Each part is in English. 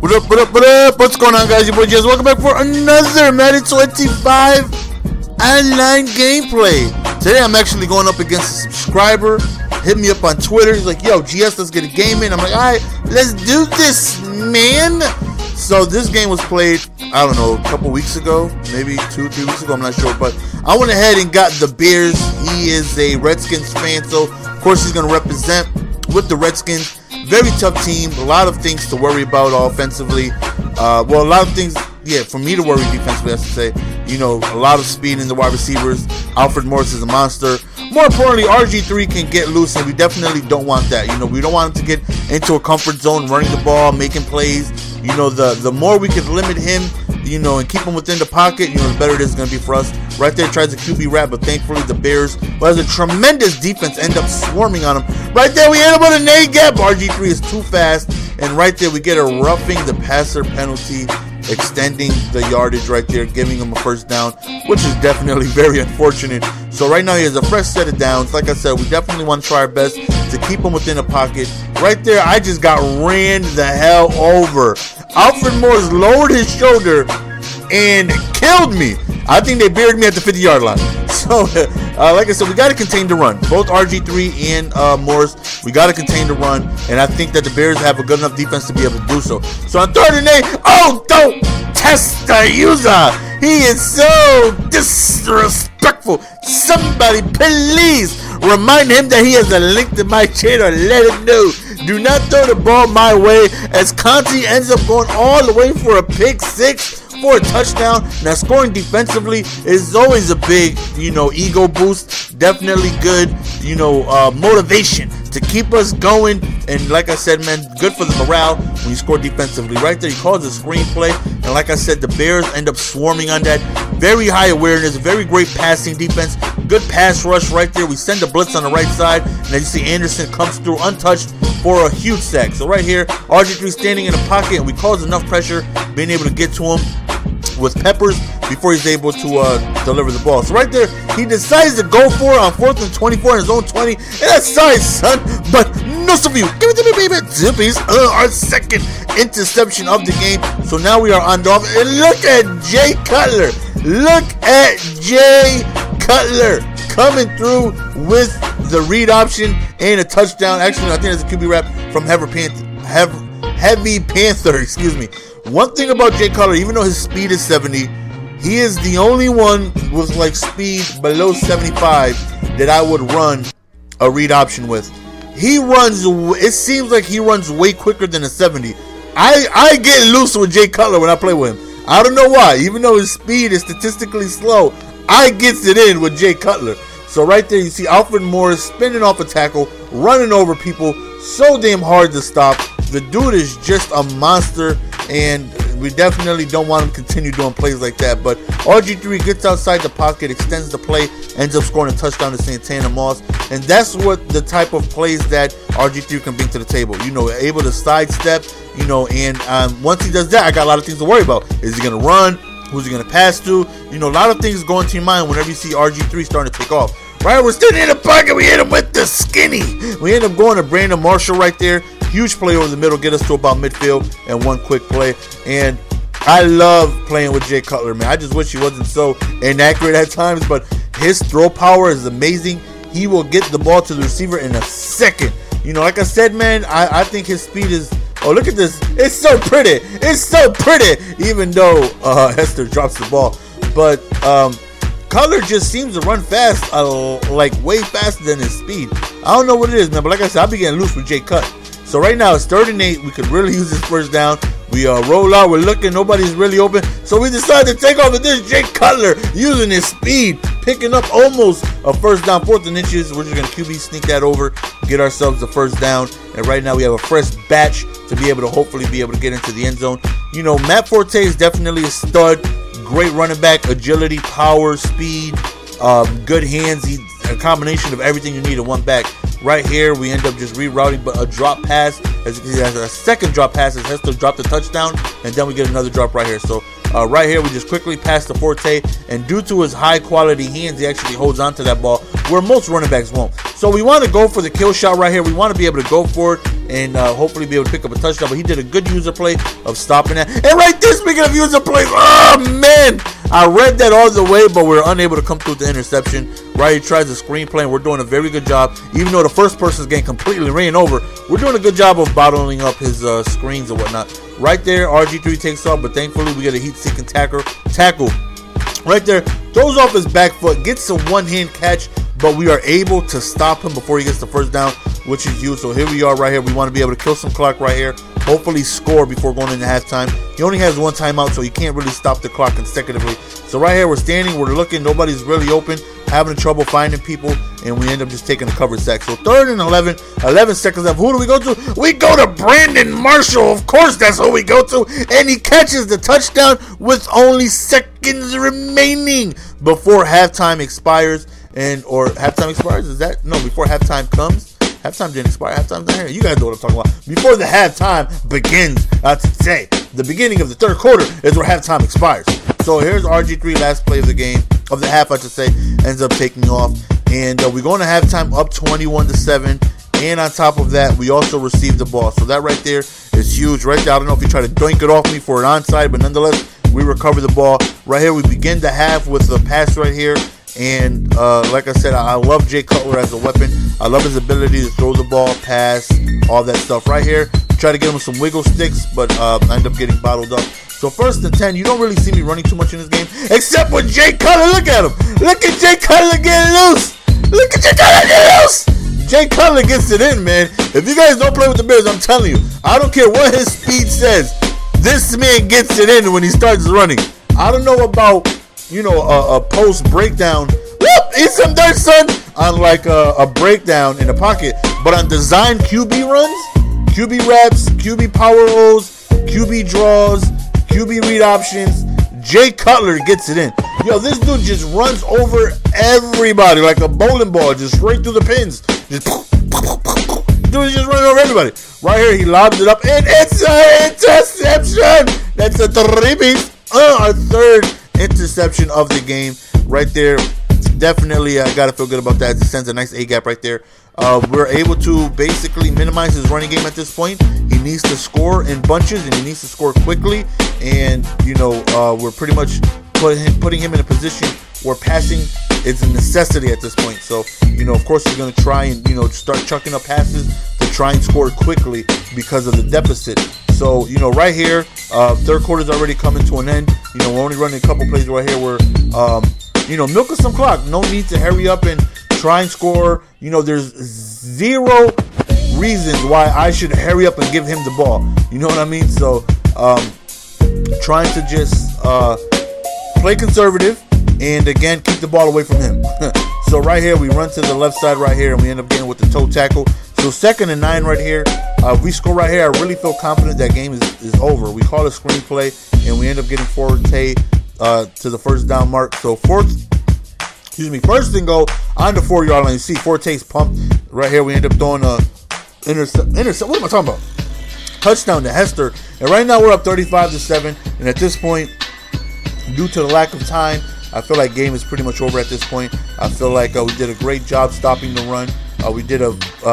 What's going on, guys? Your boy Jez. Welcome back for another Madden 25 online gameplay. Today I'm actually going up against a subscriber. Hit me up on Twitter. He's like, yo, GS, let's get a game in. I'm like, alright, let's do this, man. So this game was played, I don't know, a couple weeks ago, maybe 2-3 weeks ago, I'm not sure. But I went ahead and got the Bears. He is a Redskins fan, so of course he's going to represent with the Redskins. Very tough team, a lot of things to worry about offensively. Well, a lot of things, yeah, for me to worry defensively, I should say. You know, a lot of speed in the wide receivers. Alfred Morris is a monster. More importantly, RG3 can get loose, and we definitely don't want that. You know, we don't want him to get into a comfort zone, running the ball, making plays. You know, the more we can limit him, you know, and keep him within the pocket, you know, the better it is going to be for us. Right there, tries a QB wrap, but thankfully the Bears, who has a tremendous defense, end up swarming on him. Right there, we end up with a nade gap. RG3 is too fast, and right there, we get a roughing the passer penalty, extending the yardage right there, giving him a first down, which is definitely very unfortunate. So right now, he has a fresh set of downs. Like I said, we definitely want to try our best to keep him within the pocket. Right there, I just got ran the hell over. Alfred Morris lowered his shoulder and killed me. I think they buried me at the 50-yard line. So, like I said, we got to contain the run. Both RG3 and Morris, we got to contain the run. And I think that the Bears have a good enough defense to be able to do so. So on 3rd and 8, oh, don't test the user. He is so disrespectful. Somebody please remind him that he has a link to my channel. Let him know. Do not throw the ball my way, as Conti ends up going all the way for a pick six for a touchdown. Now, scoring defensively is always a big, you know, ego boost. Definitely good, you know, motivation to keep us going. And like I said, man, good for the morale when you score defensively. Right there, he calls a screenplay. And like I said, the Bears end up swarming on that. Very high awareness, very great passing defense. Good pass rush right there. We send the blitz on the right side. And then you see Anderson comes through untouched for a huge sack. So right here, RG3 standing in the pocket, and we cause enough pressure, being able to get to him with Peppers before he's able to deliver the ball. So right there, he decides to go for it on 4th and 24 in his own 20. And that's sorry, son, but no of you. Give it to me, baby. Zippies. Our second interception of the game. So now we are on the off. And look at Jay Cutler. Look at Jay Cutler coming through with the read option and a touchdown. Actually, I think it's a QB wrap from Heavy Panther, excuse me. One thing about Jay Cutler, even though his speed is 70, he is the only one with like speed below 75 that I would run a read option with. He runs, it seems like he runs way quicker than a 70. I get loose with Jay Cutler when I play with him. I don't know why. Even though his speed is statistically slow, I gets it in with Jay Cutler. So right there, you see Alfred Morris spinning off a tackle, running over people, so damn hard to stop. The dude is just a monster, and we definitely don't want him to continue doing plays like that. But RG3 gets outside the pocket, extends the play, ends up scoring a touchdown to Santana Moss. And that's what the type of plays that RG3 can bring to the table. You know, able to sidestep, you know, and once he does that, I got a lot of things to worry about. Is he going to run? Who's he going to pass to? You know, a lot of things go into your mind whenever you see RG3 starting to take off. Right, we're standing in the pocket. We hit him with the skinny. We end up going to Brandon Marshall right there. Huge play over the middle, get us to about midfield, and one quick play. And I love playing with Jay Cutler, man. I just wish he wasn't so inaccurate at times, but his throw power is amazing. He will get the ball to the receiver in a second. You know, like I said, man, I think his speed is... Oh, look at this. It's so pretty. It's so pretty, even though Hester drops the ball. But Cutler just seems to run fast, like way faster than his speed. I don't know what it is, man, but like I said, I'll be getting loose with Jay Cut. So right now, it's 3rd and 8. We could really use this first down. We roll out. We're looking. Nobody's really open. So we decide to take off with this Jay Cutler using his speed, picking up almost a first down, 4th and inches. We're just going to QB sneak that over, get ourselves the first down. And right now, we have a fresh batch to be able to hopefully be able to get into the end zone. You know, Matt Forte is definitely a stud. Great running back, agility, power, speed, good hands. He's a combination of everything you need in one back. Right here, we end up just rerouting, but a drop pass. As you can see, a second drop pass as Hester dropped the touchdown, and then we get another drop right here. So Right here, we just quickly pass to Forte, and due to his high quality hands, he actually holds on to that ball where most running backs won't. So we want to go for the kill shot right here. We want to be able to go for it and hopefully be able to pick up a touchdown. But he did a good user play of stopping that. And right there, speaking of user plays, oh man, I read that all the way, but we're unable to come through with the interception. Right, he tries the screenplay, and we're doing a very good job. Even though the first person's getting completely ran over, we're doing a good job of bottling up his screens and whatnot. Right there, RG3 takes off, but thankfully we get a heat-seeking tackle. Right there, throws off his back foot, gets a one-hand catch, but we are able to stop him before he gets the first down, which is huge. So here we are right here. We want to be able to kill some clock right here. Hopefully score before going into halftime. He only has one timeout, so he can't really stop the clock consecutively. So right here, we're standing, we're looking, nobody's really open, having trouble finding people, and we end up just taking a cover sack. So 3rd and 11, 11 seconds left. Who do we go to? We go to Brandon Marshall. Of course, that's who we go to. And he catches the touchdown with only seconds remaining before halftime expires. Or halftime expires? Is that? No, before halftime comes. Halftime didn't expire. Halftime's not here. You guys know what I'm talking about. Before the halftime begins, today, the beginning of the 3rd quarter is where halftime expires. So here's RG3, last play of the game, of the half, I should say, ends up taking off. And we're going to halftime up 21-7. And on top of that, we also received the ball. So that right there is huge. Right there, I don't know if you try to doink it off me for an onside, but nonetheless, we recover the ball. Right here, we begin the half with a pass right here. And like I said, I love Jay Cutler as a weapon. I love his ability to throw the ball, pass, all that stuff. Right here, try to get him some wiggle sticks, but I end up getting bottled up. So 1st and 10, you don't really see me running too much in this game, except with Jay Cutler. Look at him. Look at Jay Cutler getting loose. Look at Jay Cutler getting loose. Jay Cutler gets it in, man. If you guys don't play with the Bears, I'm telling you, I don't care what his speed says. This man gets it in when he starts running. I don't know about, you know, a post breakdown. Whoop! Eat some dirt, son. On like a breakdown in the pocket, but on design QB runs, QB reps, QB power O's, QB draws, QB read options, Jay Cutler gets it in. Yo, this dude just runs over everybody like a bowling ball, just straight through the pins. Just dude is just running over everybody. Right here, he lobs it up, and it's an interception. That's a 3-piece. Our 3rd interception of the game. Right there, definitely got to feel good about that. It sends a nice A-gap right there. We're able to basically minimize his running game at this point. He needs to score in bunches, and he needs to score quickly. And, you know, we're pretty much putting him in a position where passing is a necessity at this point. So, you know, of course, he's going to try and, you know, start chucking up passes to try and score quickly because of the deficit. So, you know, right here, 3rd quarter's already coming to an end. You know, we're only running a couple plays right here where, you know, milk us some clock. No need to hurry up and try and score. You know, there's 0 reasons why I should hurry up and give him the ball. You know what I mean? So, trying to just play conservative and, again, keep the ball away from him. So, right here, we run to the left side right here, and we end up getting with the toe tackle. So, 2nd and 9 right here. If we score right here, I really feel confident that game is over. We call a screenplay, and we end up getting Forte to the 1st down mark. So 1st and goal on the 4-yard line. You see Forte's pumped. Right here, we end up throwing a intercept. What am I talking about? Touchdown to Hester. And right now we're up 35-7. And at this point, due to the lack of time, I feel like game is pretty much over at this point. I feel like we did a great job stopping the run. We did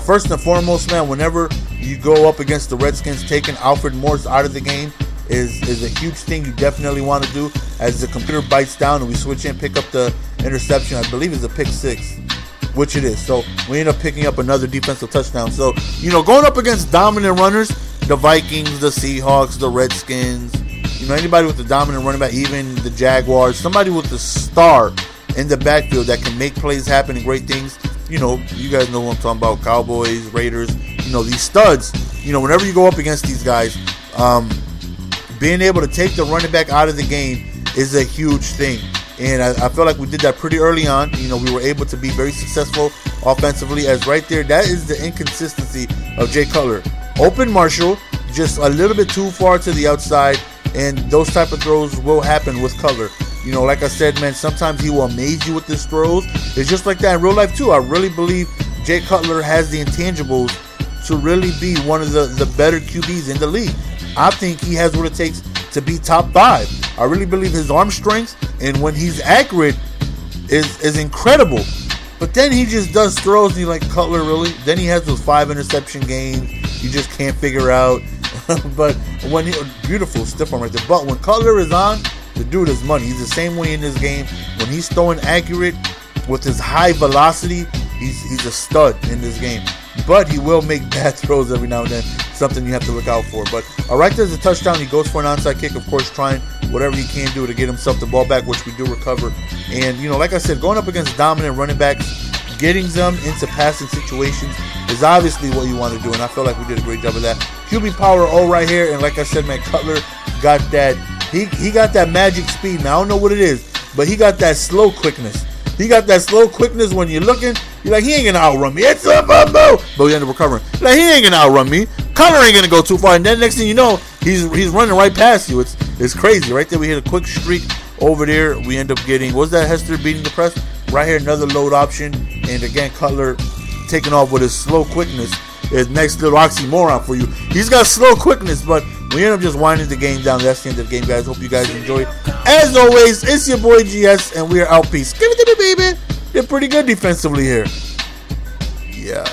first and foremost, man, whenever you go up against the Redskins, taking Alfred Morris out of the game is a huge thing you definitely want to do. As the computer bites down and we switch in, pick up the interception, I believe it's a pick 6, which it is. So we end up picking up another defensive touchdown. So, you know, going up against dominant runners, the Vikings, the Seahawks, the Redskins, you know, anybody with the dominant running back, even the Jaguars, somebody with the star in the backfield that can make plays happen and great things. You know, you guys know what I'm talking about. Cowboys, Raiders, you know, these studs. You know, whenever you go up against these guys, being able to take the running back out of the game is a huge thing. And I feel like we did that pretty early on. You know, we were able to be very successful offensively. As right there, that is the inconsistency of Jay Cutler. Open Marshall, just a little bit too far to the outside. And those type of throws will happen with Cutler. You know, like I said, man, sometimes he will amaze you with his throws. It's just like that in real life, too. I really believe Jay Cutler has the intangibles to really be one of the better QBs in the league. I think he has what it takes to be top 5. I really believe his arm strength and when he's accurate is incredible. But then he just does throws and you're like, Cutler, really? Then he has those 5 interception games you just can't figure out. But when beautiful stiff arm right there. But when Cutler is on, the dude is money. He's the same way in this game. When he's throwing accurate with his high velocity, he's a stud in this game. But he will make bad throws every now and then. Something you have to look out for. But right there's a touchdown. He goes for an onside kick, of course, trying whatever he can do to get himself the ball back, which we do recover. And, you know, like I said, going up against dominant running backs, getting them into passing situations is obviously what you want to do. And I feel like we did a great job of that. QB power all right here. And like I said, man, Cutler got that. He got that magic speed. Now, I don't know what it is, but he got that slow quickness. He got that slow quickness when you're looking. You're like, he ain't going to outrun me. It's a bumbo. But we end up recovering. Like, he ain't going to outrun me. Cutler ain't going to go too far. And then next thing you know, he's running right past you. It's crazy. Right there, we hit a quick streak over there. We end up getting, what was that, Hester beating the press? Right here, another load option. And again, Cutler taking off with his slow quickness. His next little oxymoron for you. He's got slow quickness, but we end up just winding the game down. That's the end of the game, guys. Hope you guys enjoyed. As always, it's your boy GS, and we are out. Peace. Give it to me, baby. They're pretty good defensively here. Yeah.